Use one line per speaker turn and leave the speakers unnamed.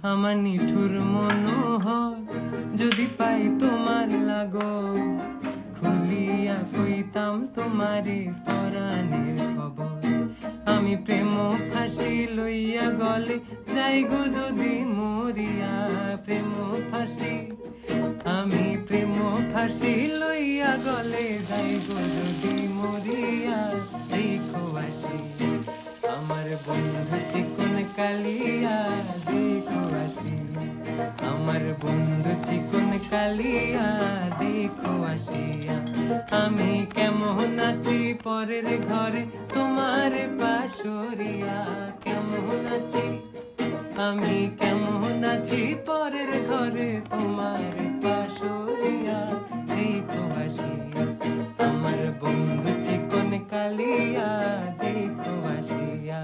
আমার নিঠুর মনোহর যদি পাই তোমার লাগো, খুলিয়া কইতাম তোমারে পরাণের খবর। আমি প্রেম ফাঁসি লইয়া গলে যাই গো যদি মরিয়া, প্রেম ফাঁসি আমি প্রেম ফাঁসি লইয়া গলে যাই গো যদি মরিয়া। দেখো আসি আমার বন্ধু চিকন কালিয়া, দেখো আসি আমার বন্ধু চিকন কালিয়া, দেখো আসিয়া। আমি কেমন আছি পরের ঘরে তোমার পাশরিয়া, কেমন আছি আমি কেমন আছি পরের ঘরে তোমার পাশরিয়া। দেখো আসিয়া আমার বন্ধু চিকন কালিয়া, দেখো আসিয়া।